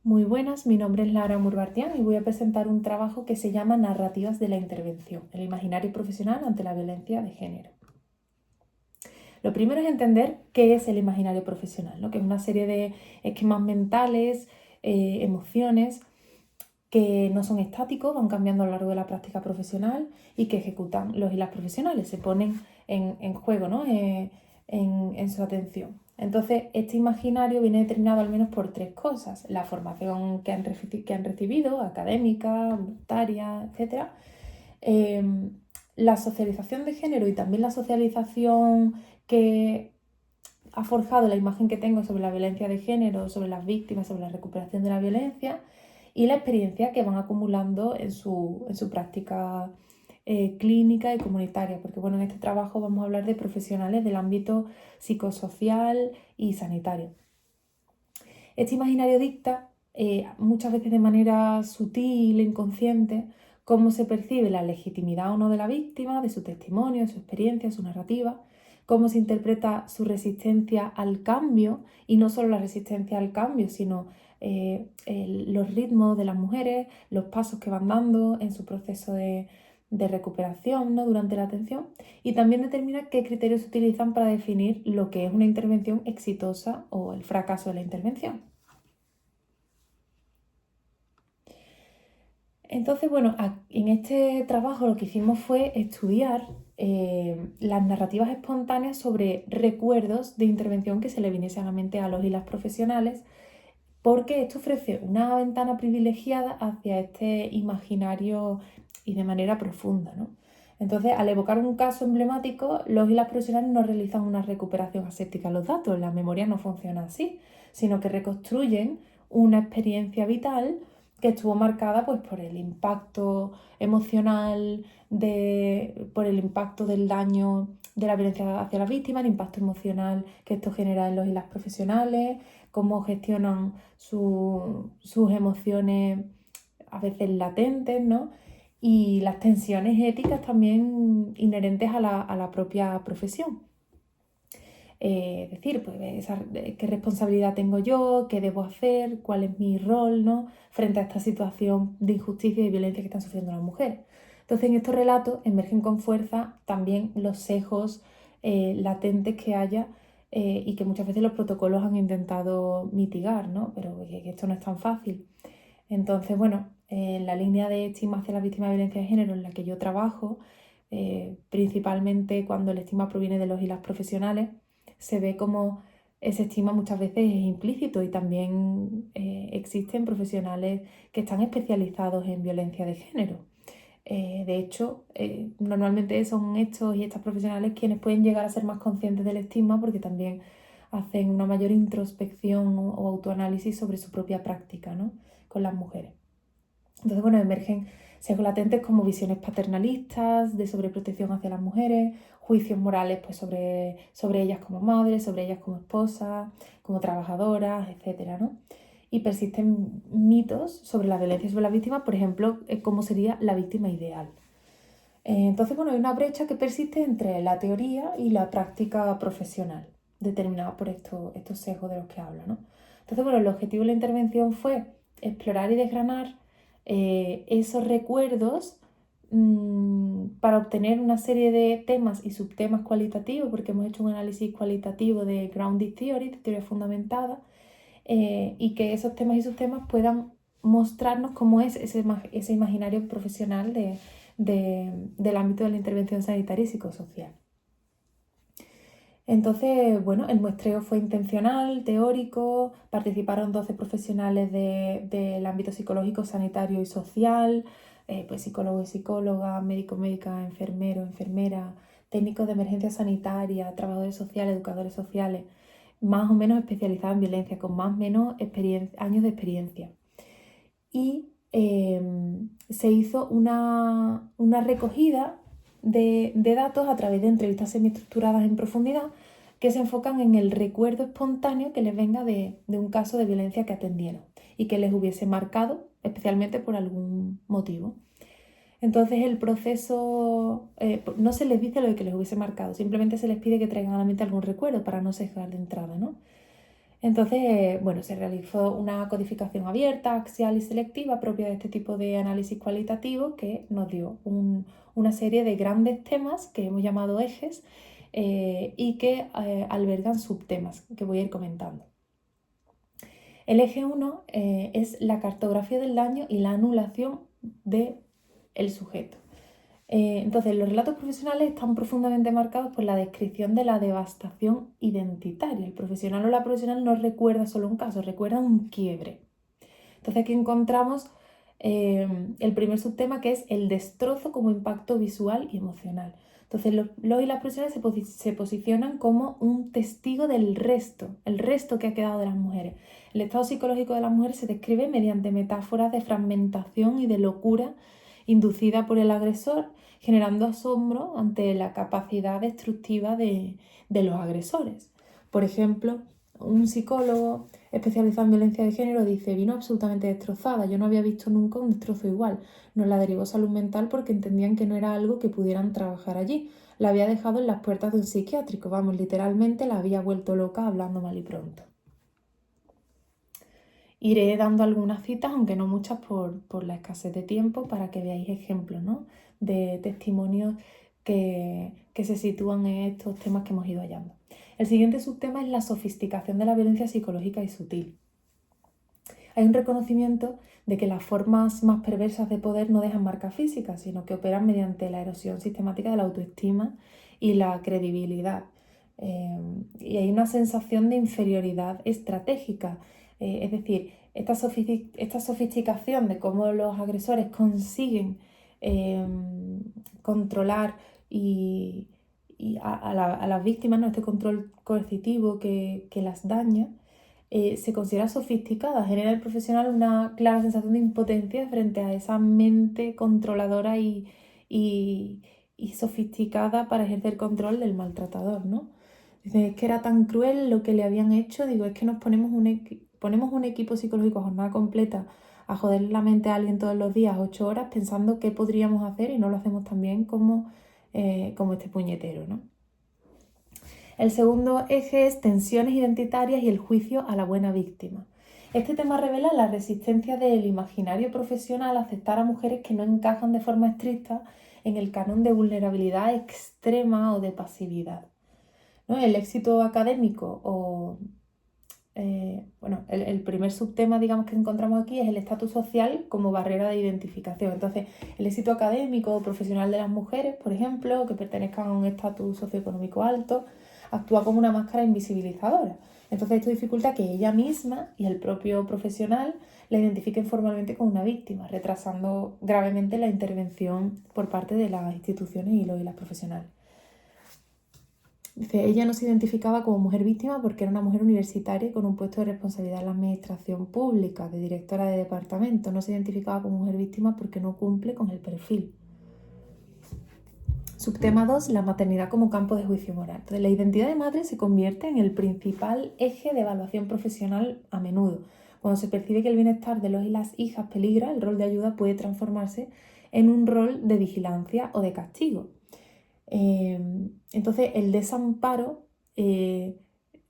Muy buenas, mi nombre es Lara Murbartián y voy a presentar un trabajo que se llama Narrativas de la intervención, el imaginario profesional ante la violencia de género. Lo primero es entender qué es el imaginario profesional, ¿no? Que es una serie de esquemas mentales, emociones que no son estáticos, van cambiando a lo largo de la práctica profesional y que ejecutan los y las profesionales, se ponen en juego, ¿no? En su atención. Entonces, este imaginario viene determinado al menos por tres cosas: la formación que han recibido, académica, voluntaria, etc. La socialización de género y también la socialización que ha forjado la imagen que tengo sobre la violencia de género, sobre las víctimas, sobre la recuperación de la violencia, y la experiencia que van acumulando en su práctica clínica y comunitaria, porque bueno, en este trabajo vamos a hablar de profesionales del ámbito psicosocial y sanitario. Este imaginario dicta, muchas veces de manera sutil e inconsciente, cómo se percibe la legitimidad o no de la víctima, de su testimonio, de su experiencia, de su narrativa, cómo se interpreta su resistencia al cambio, y no solo la resistencia al cambio, sino los ritmos de las mujeres, los pasos que van dando en su proceso de recuperación, ¿no? Durante la atención, y también determina qué criterios se utilizan para definir lo que es una intervención exitosa o el fracaso de la intervención. Entonces, bueno, en este trabajo lo que hicimos fue estudiar las narrativas espontáneas sobre recuerdos de intervención que se le viniese a la mente a los y las profesionales, porque esto ofrece una ventana privilegiada hacia este imaginario y de manera profunda, ¿no? Entonces, al evocar un caso emblemático, los y las profesionales no realizan una recuperación aséptica de los datos, la memoria no funciona así, sino que reconstruyen una experiencia vital que estuvo marcada pues, por el impacto emocional, por el impacto del daño de la violencia hacia las víctimas, el impacto emocional que esto genera en los y las profesionales, cómo gestionan sus emociones a veces latentes, ¿no? Y las tensiones éticas también inherentes a la propia profesión. Es decir, pues, qué responsabilidad tengo yo, qué debo hacer, cuál es mi rol, ¿no? Frente a esta situación de injusticia y de violencia que están sufriendo las mujeres. Entonces, en estos relatos emergen con fuerza también los sesgos latentes que haya y que muchas veces los protocolos han intentado mitigar, ¿no? Pero que esto no es tan fácil. Entonces, bueno, en la línea de estigma hacia las víctimas de violencia de género en la que yo trabajo, principalmente cuando el estigma proviene de los y las profesionales, se ve como ese estigma muchas veces es implícito, y también existen profesionales que están especializados en violencia de género. De hecho, normalmente son estos y estas profesionales quienes pueden llegar a ser más conscientes del estigma, porque también hacen una mayor introspección o autoanálisis sobre su propia práctica, ¿no? Con las mujeres. Entonces, bueno, emergen sesgos latentes como visiones paternalistas, de sobreprotección hacia las mujeres, juicios morales pues, sobre ellas como madres, sobre ellas como esposas, como trabajadoras, etc., ¿no? Y persisten mitos sobre la violencia sobre las víctimas, por ejemplo, cómo sería la víctima ideal. Entonces, bueno, hay una brecha que persiste entre la teoría y la práctica profesional, determinada por estos sesgos de los que hablo, ¿no? Entonces, bueno, el objetivo de la intervención fue explorar y desgranar esos recuerdos para obtener una serie de temas y subtemas cualitativos, porque hemos hecho un análisis cualitativo de grounded theory, de teoría fundamentada, y que esos temas y subtemas puedan mostrarnos cómo es ese imaginario profesional del ámbito de la intervención sanitaria y psicosocial. Entonces, bueno, el muestreo fue intencional, teórico, participaron 12 profesionales del ámbito psicológico, sanitario y social, pues psicólogo y psicóloga, médico, médica, enfermero, enfermera, técnicos de emergencia sanitaria, trabajadores sociales, educadores sociales, más o menos especializados en violencia, con más o menos años de experiencia. Y se hizo una recogida de datos a través de entrevistas semiestructuradas en profundidad que se enfocan en el recuerdo espontáneo que les venga de un caso de violencia que atendieron y que les hubiese marcado especialmente por algún motivo. Entonces el proceso, no se les dice lo de que les hubiese marcado, simplemente se les pide que traigan a la mente algún recuerdo para no sesgar de entrada, ¿no? Entonces, bueno, se realizó una codificación abierta, axial y selectiva propia de este tipo de análisis cualitativo que nos dio una serie de grandes temas que hemos llamado ejes y que albergan subtemas que voy a ir comentando. El eje 1 es la cartografía del daño y la anulación del sujeto. Entonces, los relatos profesionales están profundamente marcados por la descripción de la devastación identitaria. El profesional o la profesional no recuerda solo un caso, recuerda un quiebre. Entonces, aquí encontramos el primer subtema, que es el destrozo como impacto visual y emocional. Entonces, los y las profesionales se posicionan como un testigo del resto, el resto que ha quedado de las mujeres. El estado psicológico de las mujeres se describe mediante metáforas de fragmentación y de locura inducida por el agresor, generando asombro ante la capacidad destructiva de los agresores. Por ejemplo, un psicólogo especializado en violencia de género dice: vino absolutamente destrozada, yo no había visto nunca un destrozo igual. Nos la derivó salud mental porque entendían que no era algo que pudieran trabajar allí. La había dejado en las puertas de un psiquiátrico, vamos, literalmente la había vuelto loca hablando mal y pronto. Iré dando algunas citas, aunque no muchas por la escasez de tiempo, para que veáis ejemplos, ¿no?, de testimonios que se sitúan en estos temas que hemos ido hallando. El siguiente subtema es la sofisticación de la violencia psicológica y sutil. Hay un reconocimiento de que las formas más perversas de poder no dejan marca física, sino que operan mediante la erosión sistemática de la autoestima y la credibilidad. Y hay una sensación de inferioridad estratégica. Es decir, esta sofisticación de cómo los agresores consiguen controlar a las víctimas, ¿no?, este control coercitivo que las daña, se considera sofisticada, genera en el profesional una clara sensación de impotencia frente a esa mente controladora y sofisticada para ejercer control del maltratador, ¿no? Dicen, es que era tan cruel lo que le habían hecho, digo, es que nos ponemos un equipo psicológico a jornada completa a joder la mente a alguien todos los días, 8 horas, pensando qué podríamos hacer y no lo hacemos tan bien como este puñetero, ¿no? El segundo eje es tensiones identitarias y el juicio a la buena víctima. Este tema revela la resistencia del imaginario profesional a aceptar a mujeres que no encajan de forma estricta en el canon de vulnerabilidad extrema o de pasividad, ¿no? El éxito académico o el primer subtema, digamos, que encontramos aquí es el estatus social como barrera de identificación. Entonces, el éxito académico o profesional de las mujeres, por ejemplo, que pertenezcan a un estatus socioeconómico alto, actúa como una máscara invisibilizadora. Entonces, esto dificulta que ella misma y el propio profesional la identifiquen formalmente como una víctima, retrasando gravemente la intervención por parte de las instituciones y las profesionales. Dice, ella no se identificaba como mujer víctima porque era una mujer universitaria con un puesto de responsabilidad en la administración pública, de directora de departamento. No se identificaba como mujer víctima porque no cumple con el perfil. Subtema 2, la maternidad como campo de juicio moral. Entonces, la identidad de madre se convierte en el principal eje de evaluación profesional a menudo. Cuando se percibe que el bienestar de los y las hijas peligra, el rol de ayuda puede transformarse en un rol de vigilancia o de castigo. Entonces, el desamparo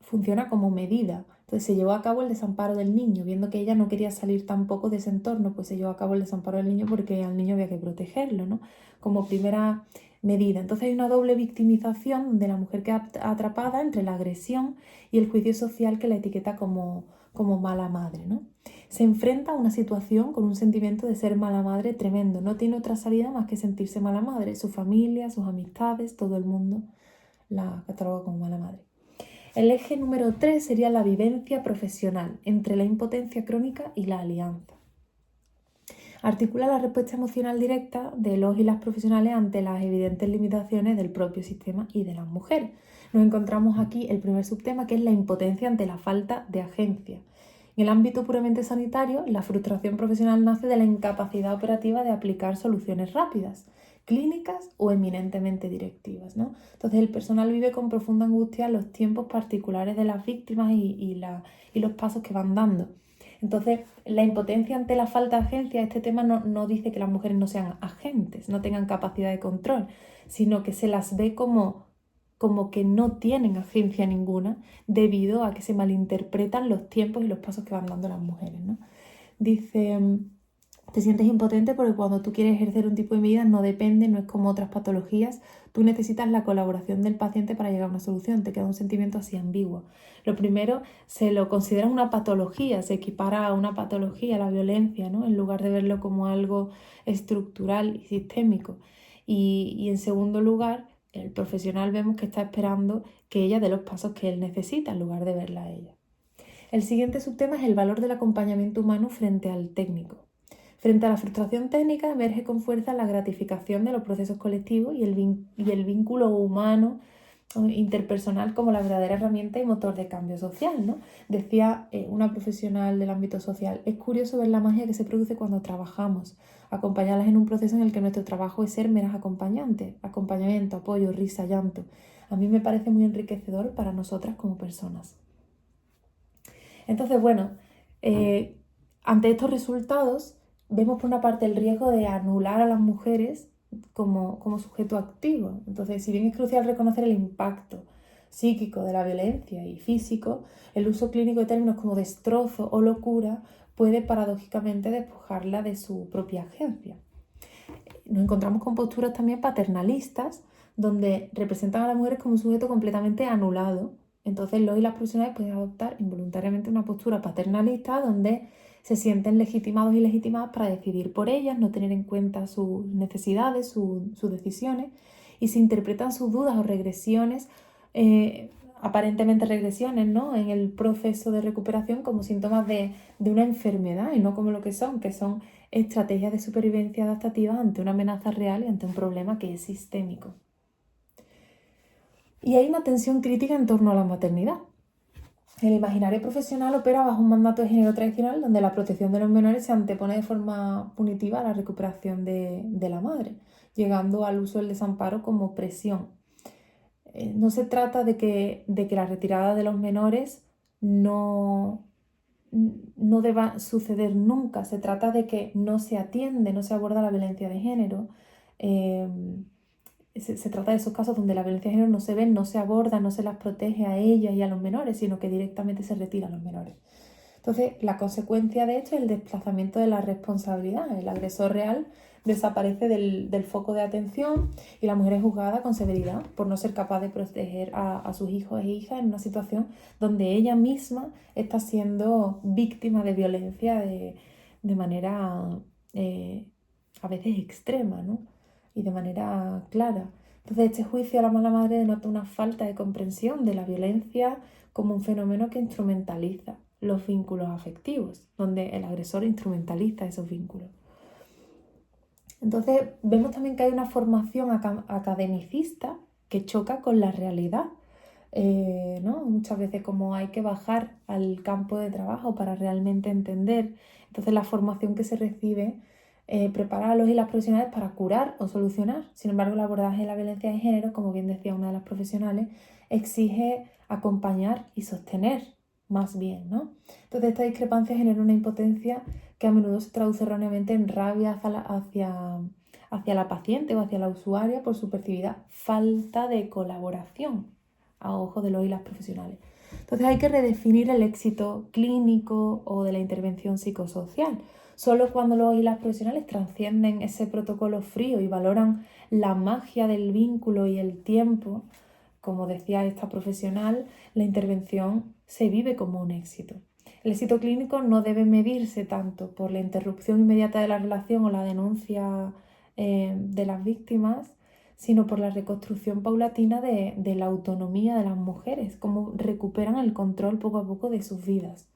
funciona como medida. Entonces, se llevó a cabo el desamparo del niño, viendo que ella no quería salir tampoco de ese entorno, pues se llevó a cabo el desamparo del niño porque al niño había que protegerlo, ¿no?, como primera medida. Entonces, hay una doble victimización donde la mujer queda atrapada entre la agresión y el juicio social que la etiqueta como mala madre, ¿no? Se enfrenta a una situación con un sentimiento de ser mala madre tremendo. No tiene otra salida más que sentirse mala madre. Su familia, sus amistades, todo el mundo la cataloga como mala madre. El eje número 3 sería la vivencia profesional entre la impotencia crónica y la alianza. Articula la respuesta emocional directa de los y las profesionales ante las evidentes limitaciones del propio sistema y de las mujeres. Nos encontramos aquí el primer subtema, que es la impotencia ante la falta de agencia. En el ámbito puramente sanitario, la frustración profesional nace de la incapacidad operativa de aplicar soluciones rápidas, clínicas o eminentemente directivas, ¿no? Entonces, el personal vive con profunda angustia los tiempos particulares de las víctimas y los pasos que van dando. Entonces, la impotencia ante la falta de agencia, este tema no dice que las mujeres no sean agentes, no tengan capacidad de control, sino que se las ve como como que no tienen agencia ninguna debido a que se malinterpretan los tiempos y los pasos que van dando las mujeres, ¿no? Dice, te sientes impotente porque cuando tú quieres ejercer un tipo de medida no depende, no es como otras patologías, tú necesitas la colaboración del paciente para llegar a una solución, te queda un sentimiento así ambiguo. Lo primero, se lo considera una patología, se equipara a una patología, la violencia, ¿no? En lugar de verlo como algo estructural y sistémico. Y en segundo lugar, el profesional vemos que está esperando que ella dé los pasos que él necesita en lugar de verla a ella. El siguiente subtema es el valor del acompañamiento humano frente al técnico. Frente a la frustración técnica emerge con fuerza la gratificación de los procesos colectivos y el vínculo humano interpersonal como la verdadera herramienta y motor de cambio social, ¿no? Decía una profesional del ámbito social, es curioso ver la magia que se produce cuando trabajamos, acompañarlas en un proceso en el que nuestro trabajo es ser meras acompañantes, acompañamiento, apoyo, risa, llanto. A mí me parece muy enriquecedor para nosotras como personas. Entonces, bueno, ante estos resultados vemos por una parte el riesgo de anular a las mujeres como sujeto activo. Entonces, si bien es crucial reconocer el impacto psíquico de la violencia y físico, el uso clínico de términos como destrozo o locura puede paradójicamente despojarla de su propia agencia. Nos encontramos con posturas también paternalistas, donde representan a las mujeres como un sujeto completamente anulado. Entonces los y las profesionales pueden adoptar involuntariamente una postura paternalista donde se sienten legitimados y legitimadas para decidir por ellas, no tener en cuenta sus necesidades, sus decisiones, y se interpretan sus dudas o regresiones, aparentemente regresiones, ¿no?, en el proceso de recuperación como síntomas de una enfermedad y no como lo que son estrategias de supervivencia adaptativa ante una amenaza real y ante un problema que es sistémico. Y hay una tensión crítica en torno a la maternidad. El imaginario profesional opera bajo un mandato de género tradicional donde la protección de los menores se antepone de forma punitiva a la recuperación de la madre, llegando al uso del desamparo como presión. No se trata de que la retirada de los menores no deba suceder nunca, se trata de que no se atiende, no se aborda la violencia de género. Se trata de esos casos donde la violencia de género no se ve, no se aborda, no se las protege a ellas y a los menores, sino que directamente se retira a los menores. Entonces, la consecuencia de esto es el desplazamiento de la responsabilidad. El agresor real desaparece del foco de atención y la mujer es juzgada con severidad por no ser capaz de proteger a sus hijos e hijas en una situación donde ella misma está siendo víctima de violencia de manera a veces extrema, ¿no?, y de manera clara. Entonces, este juicio a la mala madre denota una falta de comprensión de la violencia como un fenómeno que instrumentaliza los vínculos afectivos, donde el agresor instrumentaliza esos vínculos. Entonces, vemos también que hay una formación academicista que choca con la realidad, ¿no? Muchas veces como hay que bajar al campo de trabajo para realmente entender. Entonces, la formación que se recibe prepara a los y las profesionales para curar o solucionar. Sin embargo, el abordaje de la violencia de género, como bien decía una de las profesionales, exige acompañar y sostener más bien, ¿no? Entonces, esta discrepancia genera una impotencia que a menudo se traduce erróneamente en rabia hacia la paciente o hacia la usuaria por su percibida falta de colaboración a ojo de los y las profesionales. Entonces hay que redefinir el éxito clínico o de la intervención psicosocial. Solo cuando los y las profesionales trascienden ese protocolo frío y valoran la magia del vínculo y el tiempo, como decía esta profesional, la intervención se vive como un éxito. El éxito clínico no debe medirse tanto por la interrupción inmediata de la relación o la denuncia de las víctimas, sino por la reconstrucción paulatina de la autonomía de las mujeres, cómo recuperan el control poco a poco de sus vidas.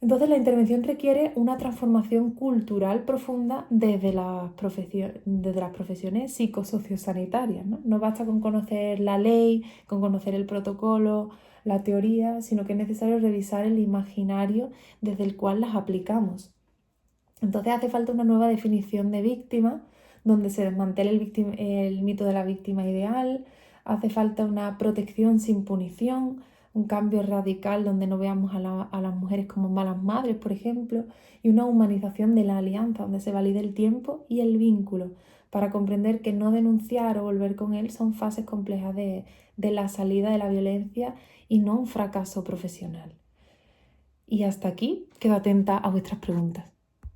Entonces la intervención requiere una transformación cultural profunda desde las profesiones psicosociosanitarias, ¿no? No basta con conocer la ley, con conocer el protocolo, la teoría, sino que es necesario revisar el imaginario desde el cual las aplicamos. Entonces hace falta una nueva definición de víctima, donde se desmantele el mito de la víctima ideal, hace falta una protección sin punición, un cambio radical donde no veamos a las mujeres como malas madres, por ejemplo, y una humanización de la alianza, donde se valide el tiempo y el vínculo, para comprender que no denunciar o volver con él son fases complejas de la salida de la violencia y no un fracaso profesional. Y hasta aquí, quedo atenta a vuestras preguntas.